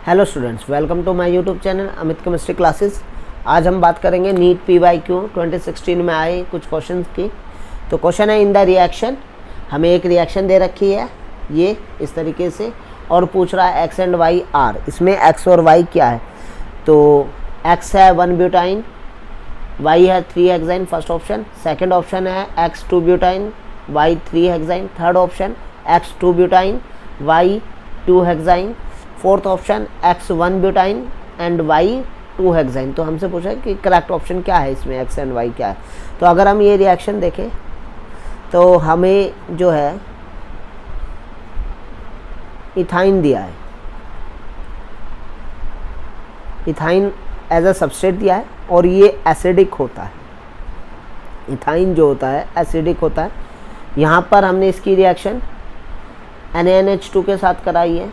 Hello students, welcome to my YouTube channel Amit chemistry classes. आज हम बात करेंगे नीट PYQ 2016 में आए कुछ क्वेश्चंस की। तो क्वेश्चन है इन द रिएक्शन, हमें एक रिएक्शन दे रखी है ये इस तरीके से और पूछ रहा है एक्स एंड वाई आर। इसमें एक्स और वाई क्या है? तो एक्स है 1 ब्यूटाइन, वाई है 3 hexyne first option. Second option है X 2 butyne, Y 3 hexyne. Third option X 2 butyne, Y 2 hexyne. Fourth option X 1 butyne and Y 2 hexyne. तो हमसे पूछा है कि करेक्ट ऑप्शन क्या है इसमें, एक्स एंड वाई क्या है। तो अगर हम ये रिएक्शन देखें तो हमें जो है इथाइन दिया है, इथाइन एज अ सबस्ट्रेट दिया है और ये एसिडिक होता है। इथाइन जो होता है एसिडिक होता है। यहाँ पर हमने इसकी रिएक्शन NaNH2 के साथ कराई है।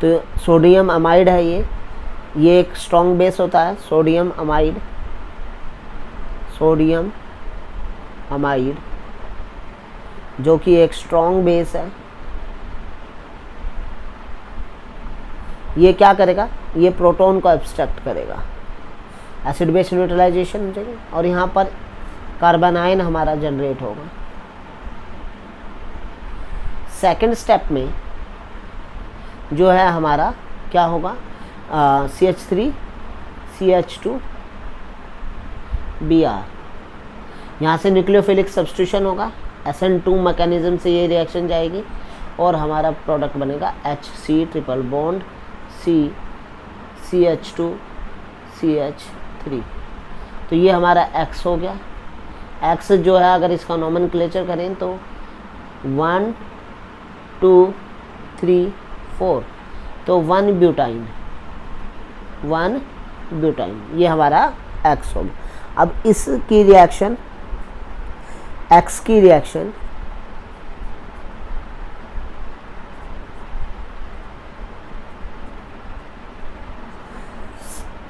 तो सोडियम अमाइड है ये एक स्ट्रॉन्ग बेस होता है। सोडियम अमाइड जो कि एक स्ट्रॉन्ग बेस है। ये क्या करेगा? ये प्रोटॉन को एब्स्ट्रैक्ट करेगा, एसिड बेस न्यूट्रलाइजेशन हो जाएगी और यहाँ पर कार्बन आयन हमारा जनरेट होगा। सेकंड स्टेप में जो है हमारा क्या होगा, CH3 CH2 Br। यहाँ से न्यूक्लियोफिलिक सब्स्टिट्यूशन होगा, SN2 मैकेनिज्म से ये रिएक्शन जाएगी और हमारा प्रोडक्ट बनेगा HC triple bond C CH2 CH3। तो ये हमारा X हो गया। X जो है अगर इसका नोमेनक्लेचर करें तो 1 2 3 4, तो 1 ब्यूटाइन ये हमारा X होगा। अब इसकी रिएक्शन X की रिएक्शन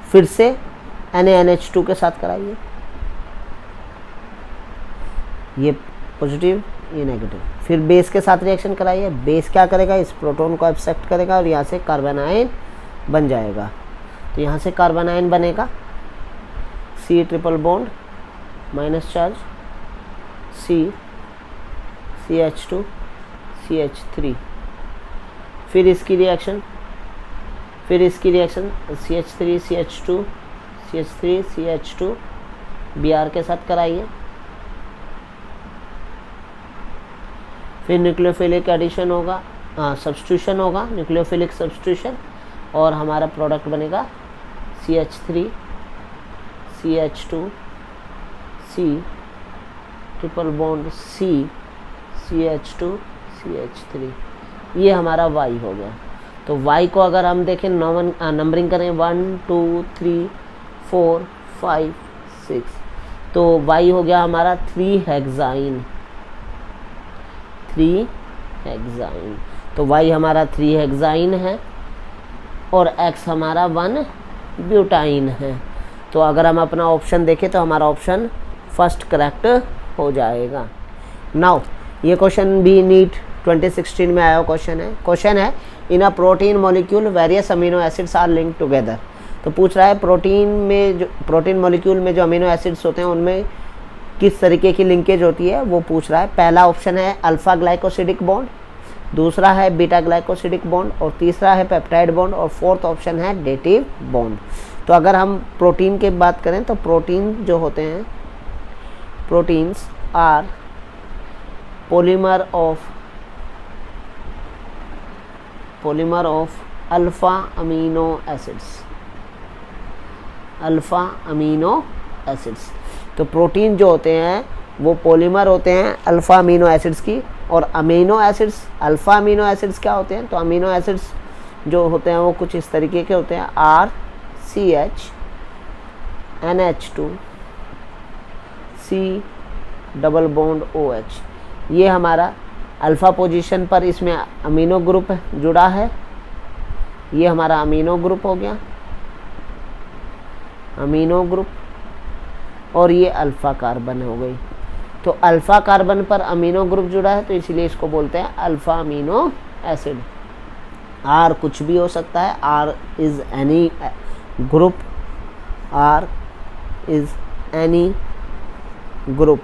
फिर से NaNH2 के साथ कराइए, ये पॉजिटिव ये नेगेटिव। फिर बेस के साथ रिएक्शन कराइए। बेस क्या करेगा? इस प्रोटॉन को एक्सेप्ट करेगा और यहाँ से कार्बन आयन बन जाएगा। तो यहाँ से कार्बन आयन बनेगा C triple bond minus charge C CH2 CH3। फिर इसकी reaction CH3 CH2 CH3 CH2 Br के साथ कराइए। फिर न्यूक्लियोफिलिक एडिशन होगा, सब्स्टिट्यूशन होगा, न्यूक्लियोफिलिक सब्स्टिट्यूशन और हमारा प्रोडक्ट बनेगा CH3 CH2 C triple bond C CH2 CH3। ये हमारा Y हो गया। तो Y को अगर हम देखें नंबरिंग करें 1 2 3 4 5 6, तो Y हो गया हमारा 3 हेक्साइन। तो Y हमारा 3 हेक्साइन है और X हमारा 1 ब्यूटाइन है। तो अगर हम अपना ऑप्शन देखें तो हमारा ऑप्शन फर्स्ट करेक्ट हो जाएगा। नाउ ये क्वेश्चन भी नीट 2016 में आया क्वेश्चन है in a protein molecule various amino acids are linked together. तो पूछ रहा है प्रोटीन मॉलिक्यूल में जो अमीनो एसिड्स होते हैं उनमें किस तरीके की लिंकेज होती है वो पूछ रहा है। पहला ऑप्शन है अल्फा ग्लाइकोसिडिक बॉन्ड, दूसरा है बीटा ग्लाइकोसिडिक बॉन्ड और तीसरा है पेप्टाइड बॉन्ड और फोर्थ ऑप्शन है डेटिव बॉन्ड। तो अगर हम प्रोटीन की बात करें तो प्रोटीन जो होते हैं, proteins are polymer of alpha amino acids. तो प्रोटीन जो होते हैं वो पॉलीमर होते हैं अल्फा अमीनो एसिड्स की। और amino acids, alpha amino acids क्या होते हैं? तो अमीनो एसिड्स जो होते हैं वो कुछ इस तरीके के होते हैं, RCH NH2 C double bond OH। ये हमारा अल्फा पोजीशन पर इसमें अमीनो ग्रुप जुड़ा है। ये हमारा अमीनो ग्रुप हो गया, अमीनो ग्रुप, और ये अल्फ़ा कार्बन हो गई। तो अल्फ़ा कार्बन पर अमीनो ग्रुप जुड़ा है तो इसीलिए इसको बोलते हैं अल्फ़ा अमीनो एसिड। आर कुछ भी हो सकता है, R is any group, R is any group,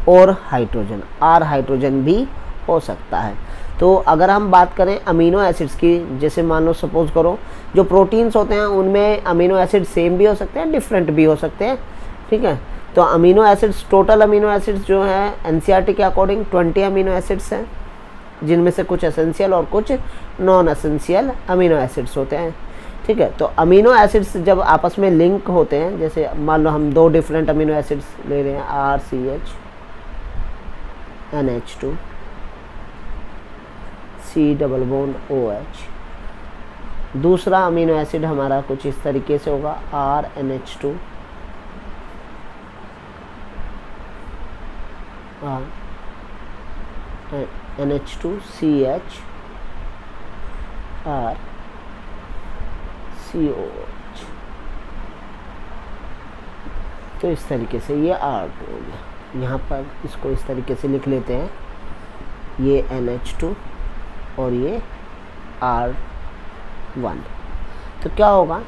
और हाइड्रोजन, आर हाइड्रोजन भी हो सकता है। तो अगर हम बात करें अमीनो एसिड्स की, जैसे मान लो सपोज करो जो प्रोटीन्स होते हैं उनमें अमीनो एसिड सेम भी हो सकते हैं, डिफरेंट भी हो सकते हैं, ठीक है। तो amino acids, total amino acids जो है एनसीईआरटी के अकॉर्डिंग 20 अमीनो एसिड्स हैं, जिनमें से कुछ एसेंशियल और कुछ नॉन एसेंशियल अमीनो एसिड्स होते हैं, ठीक है। तो अमीनो एसिड्स जब आपस में लिंक होते हैं, जैसे मान लो हम 2 डिफरेंट अमीनो एसिड्स ले रहे हैं, RCH NH2 C double bond OH, दूसरा अमीनो एसिड हमारा कुछ इस तरीके से होगा, RNH2 NH2CH RCOH। तो इस तरीके से ये R2 हो गया। यहाँ पर इसको इस तरीके से लिख लेते हैं, ये NH2 और ये R1। तो क्या होगा,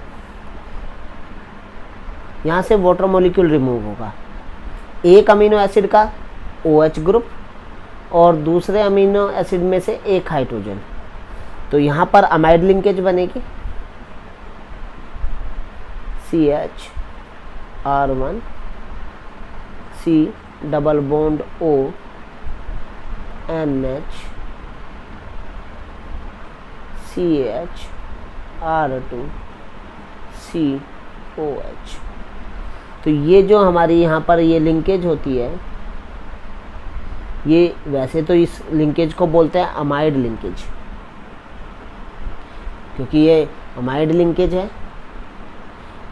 यहाँ से वाटर मॉलिक्यूल रिमूव होगा, एक अमीनो एसिड का OH ग्रुप और दूसरे अमीनो एसिड में से एक हाइड्रोजन। तो यहाँ पर अमाइड लिंकेज बनेगी, CH R1 C double bond O NH CH R2 COH। तो ये जो हमारी यहाँ पर ये लिंकेज होती है, ये वैसे तो इस लिंकेज को बोलते हैं अमाइड लिंकेज, क्योंकि ये अमाइड लिंकेज है।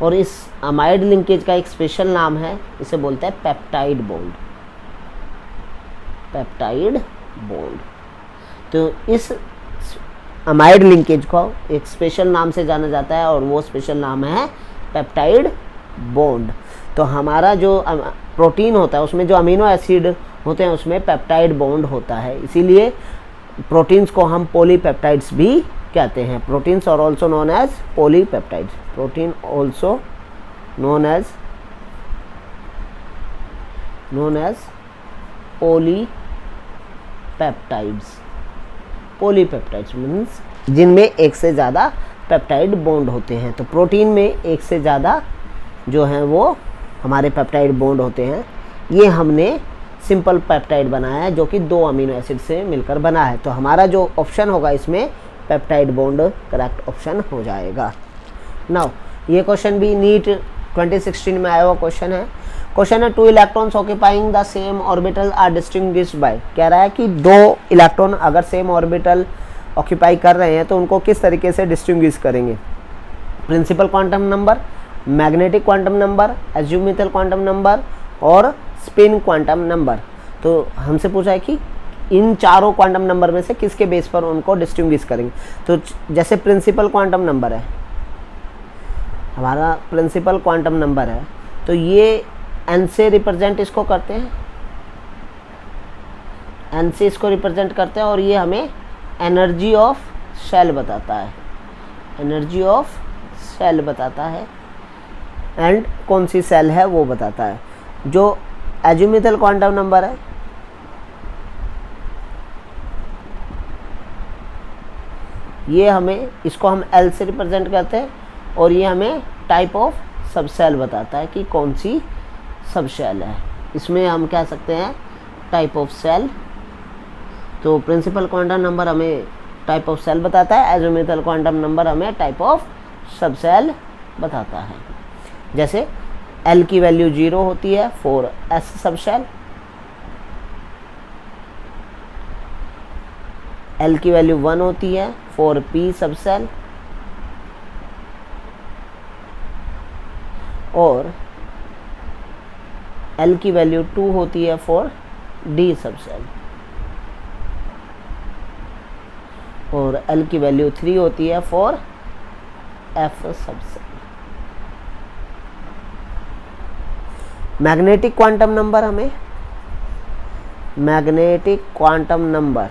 और इस अमाइड लिंकेज का एक स्पेशल नाम है, इसे बोलते हैं पेप्टाइड बॉन्ड, पेप्टाइड बॉन्ड। तो इस अमाइड लिंकेज को एक स्पेशल नाम से जाना जाता है और वो स्पेशल नाम है पेप्टाइड बॉन्ड। तो हमारा जो प्रोटीन होता है उसमें जो अमीनो एसिड होते हैं उसमें पेप्टाइड बॉन्ड होता है, इसीलिए प्रोटीन्स को हम पॉलीपेप्टाइड्स भी कहते हैं। Proteins are also known as polypeptides, protein also known as polypeptides. Polypeptides means जिनमें एक से ज़्यादा पेप्टाइड बॉन्ड होते हैं। तो प्रोटीन में एक से ज़्यादा जो हैं वो हमारे पेप्टाइड बॉन्ड होते हैं। ये हमने सिंपल पेप्टाइड बनाया है जो कि 2 अमीनो एसिड से मिलकर बना है। तो हमारा जो ऑप्शन होगा इसमें पेप्टाइड बॉन्ड करेक्ट ऑप्शन हो जाएगा। नाउ ये क्वेश्चन भी नीट 2016 में आया हुआ क्वेश्चन है। क्वेश्चन है 2 electrons occupying the same orbital are distinguished by. कह रहा है कि 2 इलेक्ट्रॉन अगर सेम ऑर्बिटल ऑक्यूपाई कर रहे हैं तो उनको किस तरीके से डिस्टिंग्विश करेंगे। Principal quantum number, magnetic quantum number, azimuthal quantum number और स्पिन क्वांटम नंबर। तो हमसे पूछा है कि इन चारों क्वांटम नंबर में से किसके बेस पर उनको डिस्टिंग्विश करेंगे। तो जैसे प्रिंसिपल क्वांटम नंबर है, हमारा प्रिंसिपल क्वांटम नंबर है, तो ये n से रिप्रेजेंट इसको करते हैं, n से इसको रिप्रेजेंट करते हैं और ये हमें एनर्जी ऑफ सेल बताता है, एनर्जी ऑफ सेल बताता है एंड कौन सी सेल है वो बताता है। जो एज्यूमिथल क्वांटम नंबर है ये हमें, इसको हम L से रिप्रेजेंट करते हैं और ये हमें टाइप ऑफ सब सेल बताता है कि कौन सी सब सेल है। इसमें हम कह सकते हैं टाइप ऑफ सेल। तो प्रिंसिपल क्वांटम नंबर हमें टाइप ऑफ सेल बताता है, एज्यूमिथल क्वांटम नंबर हमें टाइप ऑफ सब सेल बताता है। जैसे L की वैल्यू 0 होती है फॉर S सब सेल, L की वैल्यू 1 होती है फॉर P सब सेल और L की वैल्यू 2 होती है फॉर D सब सेल और L की वैल्यू 3 होती है फॉर F सब सेल। मैग्नेटिक क्वांटम नंबर हमें, मैग्नेटिक क्वांटम नंबर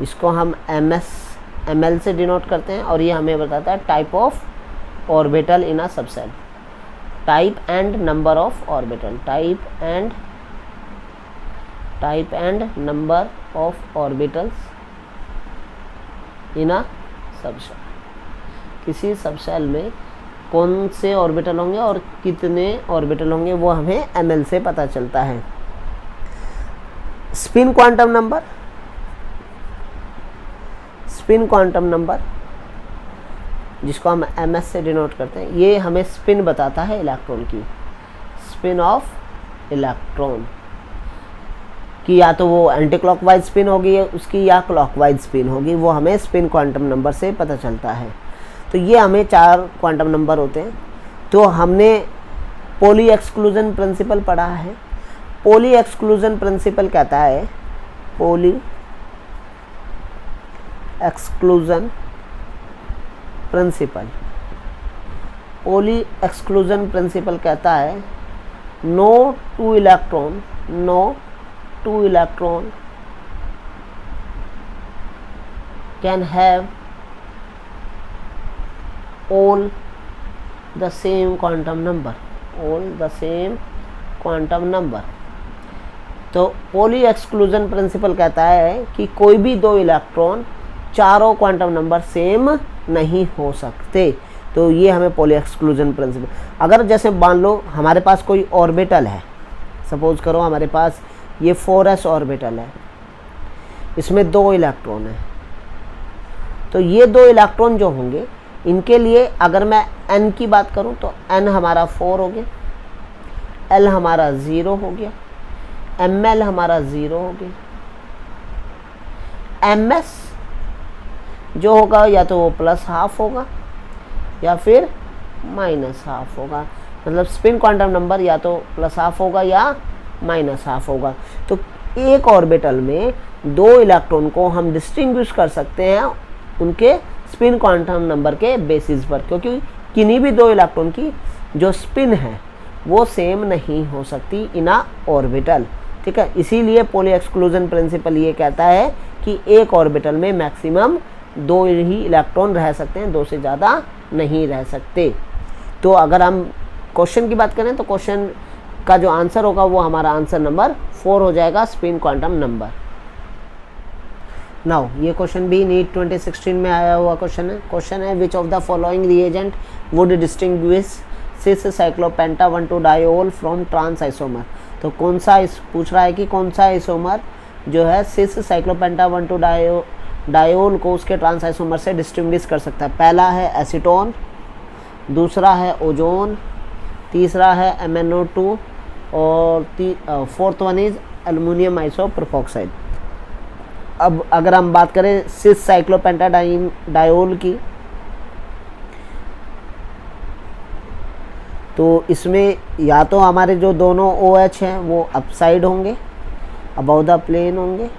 इसको हम ml से डिनोट करते हैं, और ये हमें बताता है type of orbital in a subshell, type and number of orbital, type and number of orbitals in a subshell. किसी सबसेल में कौन से ऑर्बिटल होंगे और कितने ऑर्बिटल होंगे वो हमें ml से पता चलता है। स्पिन क्वांटम नंबर जिसको हम ms से डिनोट करते हैं, ये हमें स्पिन बताता है इलेक्ट्रॉन की, स्पिन ऑफ इलेक्ट्रॉन कि या तो वो एंटी क्लॉकवाइज स्पिन होगी उसकी या क्लॉकवाइज स्पिन होगी, वो हमें स्पिन क्वांटम नंबर से पता चलता है। तो ये हमें 4 क्वांटम नंबर होते हैं। तो हमने पॉली एक्सक्लूजन प्रिंसिपल पढ़ा है। पॉली एक्सक्लूजन प्रिंसिपल कहता है, पॉली एक्सक्लूजन प्रिंसिपल कहता है no two electron can have all the same quantum number। तो पॉली एक्सक्लूजन प्रिंसिपल कहता है कि कोई भी 2 इलेक्ट्रॉन चारों क्वांटम नंबर सेम नहीं हो सकते। तो ये हमें पॉली एक्सक्लूजन प्रिंसिपल, अगर जैसे मान लो हमारे पास कोई ऑर्बिटल है, सपोज करो हमारे पास ये 4s ऑर्बिटल है, इसमें 2 इलेक्ट्रॉन है, तो ये 2 इलेक्ट्रॉन जो होंगे इनके लिए अगर मैं n की बात करूं तो n हमारा 4 हो गया, l हमारा 0 हो गया, ml हमारा 0 हो गया, ms जो होगा या तो वो +½ होगा या फिर -½ होगा, मतलब स्पिन क्वांटम नंबर या तो +½ होगा या -½ होगा। तो एक ऑर्बिटल में 2 इलेक्ट्रॉन को हम डिस्टिंग्विश कर सकते हैं उनके स्पिन क्वांटम नंबर के बेसिस पर, क्योंकि किन्हीं भी 2 इलेक्ट्रॉन की जो स्पिन है वो सेम नहीं हो सकती इन अ ऑर्बिटल, ठीक है। इसीलिए पॉली एक्सक्लूजन प्रिंसिपल ये कहता है कि एक ऑर्बिटल में मैक्सिमम 2 ही इलेक्ट्रॉन रह सकते हैं, 2 से ज़्यादा नहीं रह सकते। तो अगर हम क्वेश्चन की बात करें तो क्वेश्चन का जो आंसर होगा वो हमारा आंसर नंबर 4 हो जाएगा, स्पिन क्वांटम नंबर। नाउ ये क्वेश्चन भी नीट 2016 में आया हुआ क्वेश्चन है which of the following reagent would distinguish cis cyclopenta one two diol from trans isomer. तो कौन सा पूछ रहा है कि कौन सा आइसोमर जो है सिस साइक्लोपेंटा 1,2-डायोल को उसके ट्रांस आइसोमर से डिस्टिंग्विश कर सकता है। पहला है एसीटोन, दूसरा है ओजोन, तीसरा है MnO2 और फोर्थ वन इज एल्युमिनियम आइसोप्रोपोक्साइड। अब अगर हम बात करें सिस साइक्लोपेंटाडायोल की, तो इसमें या तो हमारे जो दोनों OH हैं वो अपसाइड होंगे, अबव द प्लेन होंगे,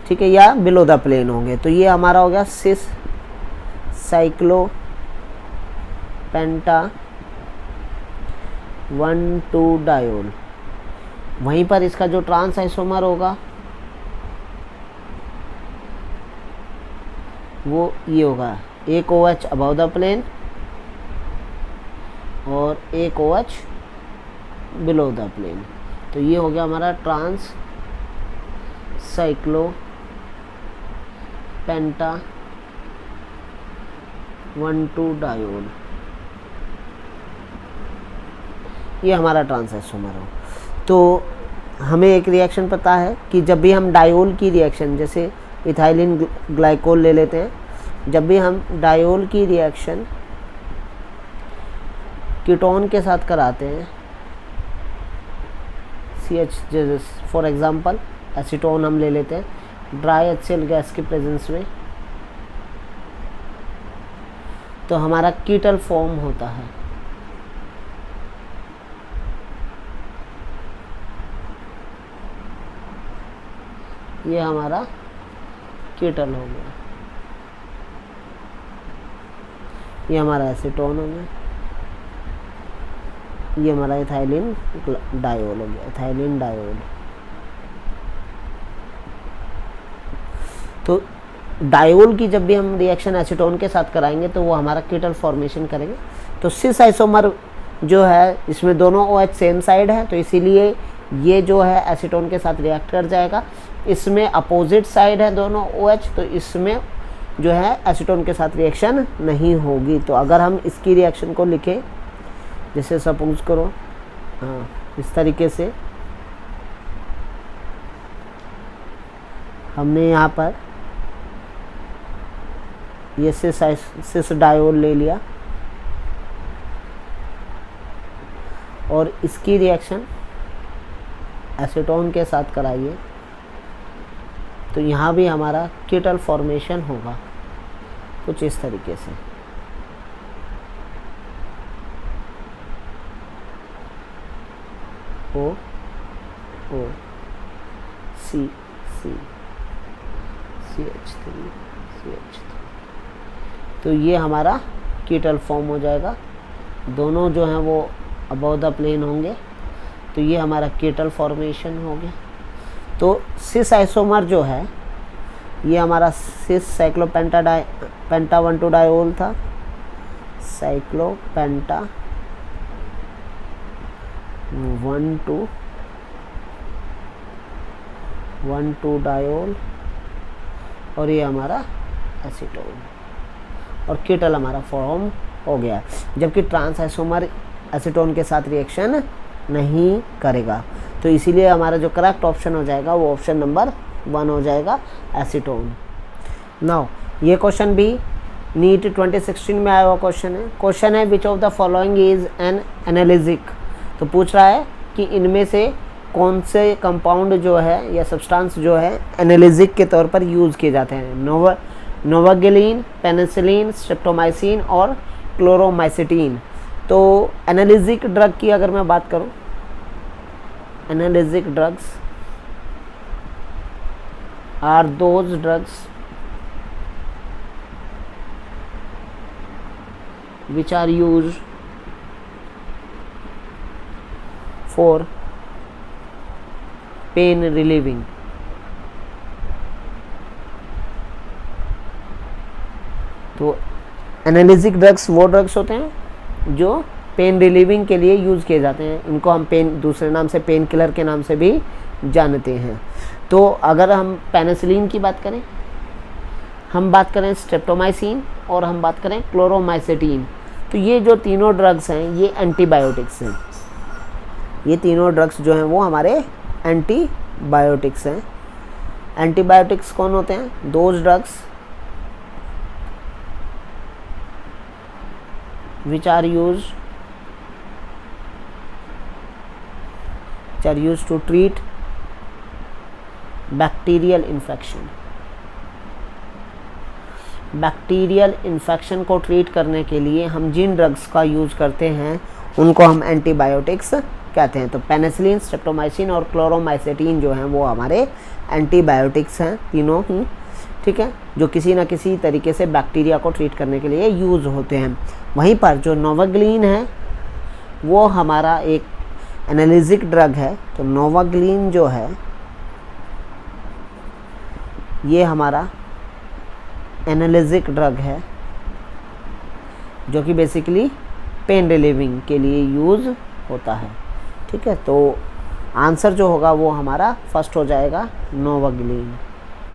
ठीक है, या बिलो द प्लेन होंगे। तो ये हमारा हो गया सिस साइक्लोपेंटा 1,2-डायोल। वहीं पर इसका जो ट्रांस आइसोमर होगा वो ये होगा, एक OH अबव द प्लेन और एक OH बिलो द प्लेन। तो ये हो गया हमारा ट्रांस साइक्लोपेंटा 1,2-डायोल, ये हमारा ट्रांस आइसोमर हो। तो हमें एक रिएक्शन पता है कि जब भी हम डायोल की रिएक्शन, जैसे इथाइलिन ग्लाइकोल ले लेते हैं, जब भी हम डायोल की रिएक्शन कीटोन के साथ कराते हैं, CH फॉर एग्जांपल एसीटोन हम ले लेते हैं ड्राई HCl गैस की प्रेजेंस में, तो हमारा कीटल फॉर्म होता है। ये हमारा कीटल हो गया, ये हमारा एसीटोन हो गया, ये हमारा इथाइलिन डायोल हो गया, इथाइलिन डायोल। तो डायोल की जब भी हम रिएक्शन एसीटोन के साथ कराएंगे तो वो हमारा कीटल फॉर्मेशन करेंगे। तो सिस आइसोमर जो है इसमें दोनों OH सेम साइड है, तो इसीलिए ये जो है एसीटोन के साथ रिएक्ट कर जाएगा। इसमें अपोजिट साइड है दोनों OH, तो इसमें जो है एसीटोन के साथ रिएक्शन नहीं होगी। तो अगर हम इसकी रिएक्शन को लिखें, जैसे सपोज करो हाँ इस तरीके से, हमने यहाँ पर ये सिस डायोल ले लिया और इसकी रिएक्शन एसीटोन के साथ कराइए, तो यहाँ भी हमारा कीटल फॉर्मेशन होगा कुछ इस तरीके से। O O C C CH3 CH3, तो ये हमारा कीटल फॉर्म हो जाएगा। दोनों जो हैं वो अबव द प्लेन होंगे, तो ये हमारा कीटल फॉर्मेशन हो गया। तो सिस आइसोमर जो है ये हमारा सिस साइक्लोपेंटा 1,2 डायोल था, साइक्लोपेंटा 1,2 डायोल, और ये हमारा एसीटोन, और कीटल हमारा फॉर्म हो गया। जबकि ट्रांस आइसोमर एसीटोन के साथ रिएक्शन नहीं करेगा, तो इसीलिए हमारा जो करेक्ट ऑप्शन हो जाएगा वो ऑप्शन नंबर 1 हो जाएगा, एसीटोन। नाउ ये क्वेश्चन भी नीट 2016 में आया हुआ क्वेश्चन है which of the following is an एनालिसिक। तो पूछ रहा है कि इनमें से कौन से कंपाउंड जो है या सब्सटेंस जो है एनालिसिक के तौर पर यूज़ किए जाते हैं। नोवागिलीन, पेनिसिलिन, स्ट्रेप्टोमाइसिन और क्लोरोमाइसिटीन। तो एनालिसिक ड्रग की अगर मैं बात करूं, analgesic drugs are those drugs which are used for pain relieving। तो एनालिसिक ड्रग्स वो ड्रग्स होते हैं जो पेन रिलीविंग के लिए यूज़ किए जाते हैं। इनको हम दूसरे नाम से पेन किलर के नाम से भी जानते हैं। तो अगर हम पेनिसिलिन की बात करें, हम बात करें स्ट्रेप्टोमाइसिन, और हम बात करें क्लोरोमाइसिटीन, तो ये जो तीनों ड्रग्स हैं ये एंटीबायोटिक्स हैं। ये तीनों ड्रग्स जो हैं वो हमारे एंटीबायोटिक्स हैं। एंटीबायोटिक्स कौन होते हैं? Those drugs which are used to treat bacterial infection। Bacterial infection को ट्रीट करने के लिए हम जिन ड्रग्स का यूज़ करते हैं उनको हम एंटीबायोटिक्स कहते हैं। तो पेनिसिलिन, स्ट्रेप्टोमाइसिन और क्लोरोमाइसिटीन जो हैं वो हमारे एंटीबायोटिक्स हैं तीनों ही, ठीक है, जो किसी न किसी तरीके से बैक्टीरिया को ट्रीट करने के लिए यूज़ होते हैं। वहीं पर जो नोवागिलीन है वो हमारा एक एनालिसिक ड्रग है। तो नोवागिलीन जो है ये हमारा एनालिसिक ड्रग है जो कि बेसिकली पेन रिलीविंग के लिए यूज़ होता है, ठीक है। तो आंसर जो होगा वो हमारा फर्स्ट हो जाएगा, नोवागिलीन।